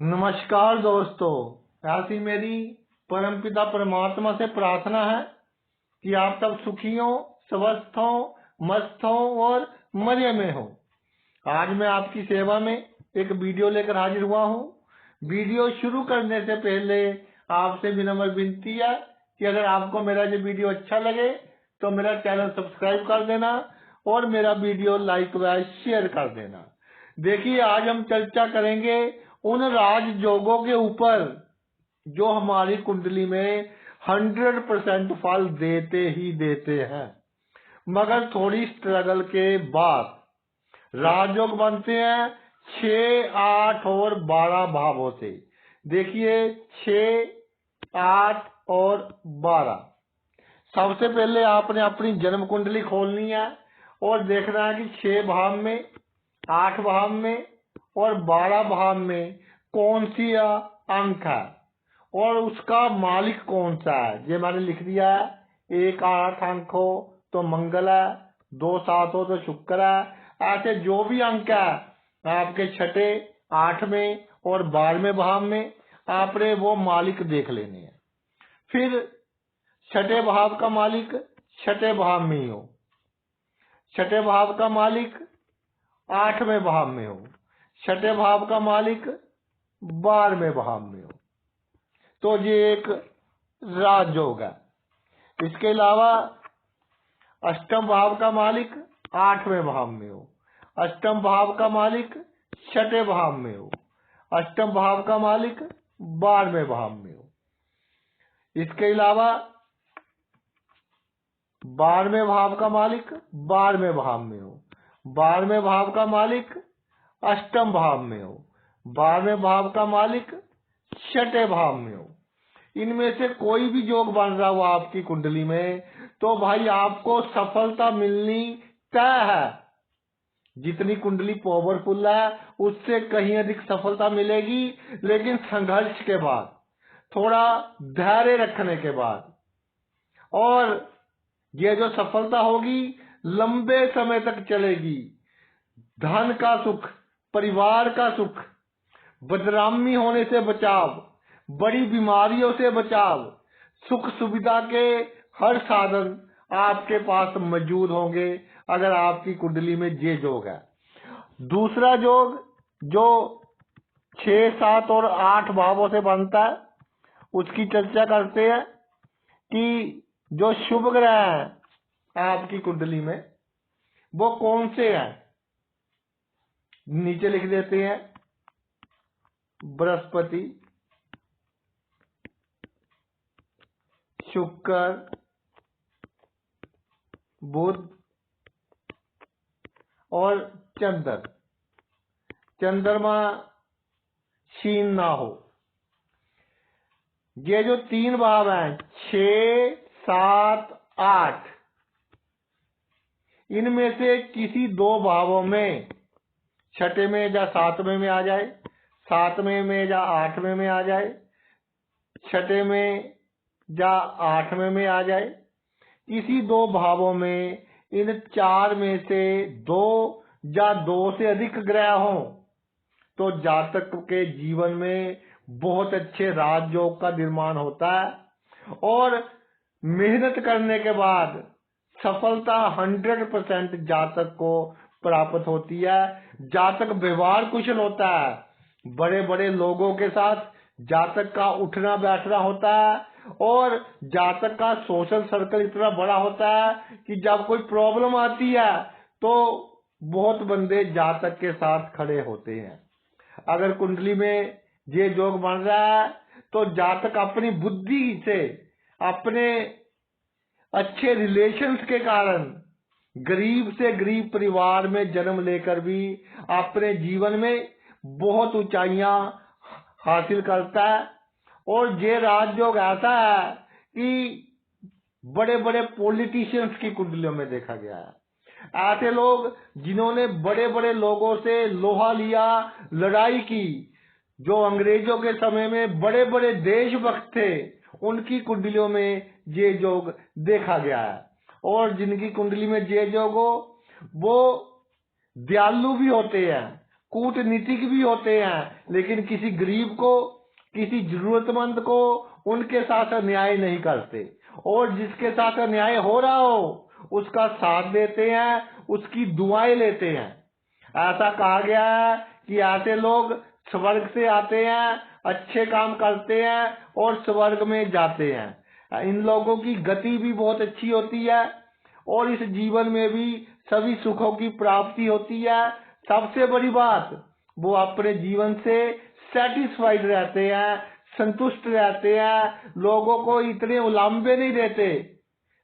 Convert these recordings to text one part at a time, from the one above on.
नमस्कार दोस्तों, ऐसी मेरी परमपिता परमात्मा से प्रार्थना है कि आप सब सुखी हो, स्वस्थ हो, मस्त हो और मजे में हो। आज मैं आपकी सेवा में एक वीडियो लेकर हाजिर हुआ हूँ। वीडियो शुरू करने से पहले आपसे विनम्र विनती है कि अगर आपको मेरा ये वीडियो अच्छा लगे तो मेरा चैनल सब्सक्राइब कर देना और मेरा वीडियो लाइक व शेयर कर देना। देखिए, आज हम चर्चा करेंगे उन राजयोगों के ऊपर जो हमारी कुंडली में 100% फल देते ही देते हैं, मगर थोड़ी स्ट्रगल के बाद राजयोग बनते हैं 6, 8 और 12 भावों से। देखिए, 6, 8 और 12। सबसे पहले आपने अपनी जन्म कुंडली खोलनी है और देखना है कि 6 भाव में, 8 भाव में और 12 भाव में कौन सी अंक है और उसका मालिक कौन सा है। ये मैंने लिख दिया है। 1 8 अंक हो तो मंगल है, 2 7 हो तो शुक्र है। ऐसे जो भी अंक है आपके 6, 8 और 12 भाव में, आपने वो मालिक देख लेने हैं। फिर 6 भाव का मालिक 6 भाव में ही हो, 6 भाव का मालिक 8वें भाव में हो, 6 भाव का मालिक 12वें भाव में हो, तो ये एक राजयोग है। इसके अलावा अष्टम भाव का मालिक 8वें भाव में हो, अष्टम भाव का मालिक 6 भाव में हो, अष्टम भाव का मालिक 12वें भाव में हो। इसके अलावा 12वें भाव का मालिक 12वें भाव में हो, 12वें भाव का मालिक अष्टम भाव में हो, 12वें भाव का मालिक 6 भाव में हो। इनमें से कोई भी योग बन रहा हो आपकी कुंडली में तो भाई आपको सफलता मिलनी तय है। जितनी कुंडली पावरफुल है उससे कहीं अधिक सफलता मिलेगी, लेकिन संघर्ष के बाद, थोड़ा धैर्य रखने के बाद। और ये जो सफलता होगी लंबे समय तक चलेगी। धन का सुख, परिवार का सुख, बदनामी होने से बचाव, बड़ी बीमारियों से बचाव, सुख सुविधा के हर साधन आपके पास मौजूद होंगे अगर आपकी कुंडली में ये योग है। दूसरा योग जो 6, 7 और 8 भावों से बनता है उसकी चर्चा करते हैं कि जो शुभ ग्रह हैं आपकी कुंडली में वो कौन से हैं। नीचे लिख देते हैं: बृहस्पति, शुक्र, बुध और चंद्रमा क्षीण ना हो। ये जो 3 भाव हैं 6, 7, 8, इनमें से किसी 2 भावों में, 6 में या 7वें में आ जाए, 7वें में या 8वें में आ जाए, 6 में या 8वें में आ जाए, किसी 2 भावों में इन 4 में से 2 या 2 से अधिक ग्रह हों तो जातक के जीवन में बहुत अच्छे राजयोग का निर्माण होता है और मेहनत करने के बाद सफलता 100% जातक को प्राप्त होती है। जातक व्यवहार कुशल होता है, बड़े बड़े लोगों के साथ जातक का उठना बैठना होता है और जातक का सोशल सर्कल इतना बड़ा होता है कि जब कोई प्रॉब्लम आती है तो बहुत बंदे जातक के साथ खड़े होते हैं। अगर कुंडली में ये योग बन रहा है तो जातक अपनी बुद्धि से, अपने अच्छे रिलेशंस के कारण गरीब से गरीब परिवार में जन्म लेकर भी अपने जीवन में बहुत ऊंचाइयां हासिल करता है। और ये राजयोग ऐसा है कि बड़े बड़े पॉलिटिशियंस की कुंडलियों में देखा गया है। ऐसे लोग जिन्होंने बड़े बड़े लोगों से लोहा लिया, लड़ाई की, जो अंग्रेजों के समय में बड़े बड़े देशभक्त थे, उनकी कुंडलियों में ये योग देखा गया है। और जिनकी कुंडली में ये योग हो वो दयालु भी होते हैं, कूटनीतिक भी होते हैं, लेकिन किसी गरीब को, किसी जरूरतमंद को उनके साथ अन्याय नहीं करते, और जिसके साथ अन्याय हो रहा हो उसका साथ देते हैं, उसकी दुआएं लेते हैं। ऐसा कहा गया है कि ऐसे लोग स्वर्ग से आते हैं, अच्छे काम करते हैं और स्वर्ग में जाते हैं। इन लोगों की गति भी बहुत अच्छी होती है और इस जीवन में भी सभी सुखों की प्राप्ति होती है। सबसे बड़ी बात, वो अपने जीवन से सेटिस्फाइड रहते हैं, संतुष्ट रहते हैं, लोगों को इतने उलाम्बे नहीं देते,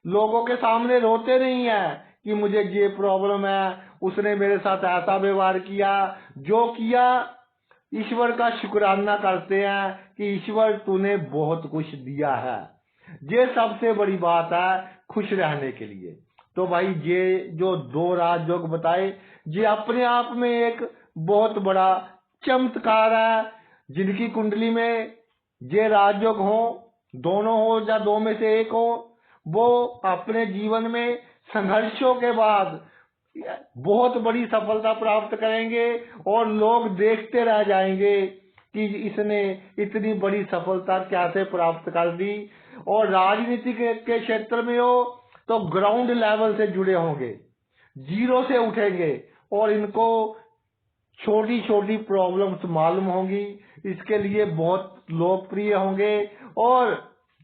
लोगों के सामने रोते नहीं है कि मुझे ये प्रॉब्लम है, उसने मेरे साथ ऐसा व्यवहार किया, जो किया। ईश्वर का शुक्राना करते हैं कि ईश्वर तूने बहुत कुछ दिया है। ये सबसे बड़ी बात है खुश रहने के लिए। तो भाई ये जो 2 राजयोग बताए, ये अपने आप में एक बहुत बड़ा चमत्कार है। जिनकी कुंडली में ये राजयोग हो, दोनों हो या 2 में से एक हो, वो अपने जीवन में संघर्षों के बाद बहुत बड़ी सफलता प्राप्त करेंगे और लोग देखते रह जाएंगे कि इसने इतनी बड़ी सफलता कैसे प्राप्त कर दी। और राजनीति के क्षेत्र में हो तो ग्राउंड लेवल से जुड़े होंगे, जीरो से उठेंगे और इनको छोटी छोटी प्रॉब्लम्स मालूम होंगी, इसके लिए बहुत लोकप्रिय होंगे और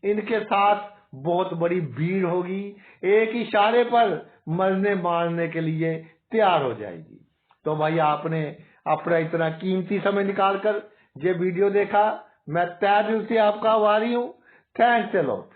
इनके साथ बहुत बड़ी भीड़ होगी, एक इशारे पर मरने मारने के लिए तैयार हो जाएगी। तो भाई आपने अपना इतना कीमती समय निकालकर ये वीडियो देखा, मैं तहे दिल से आपका आभारी हूँ। Thanks a lot.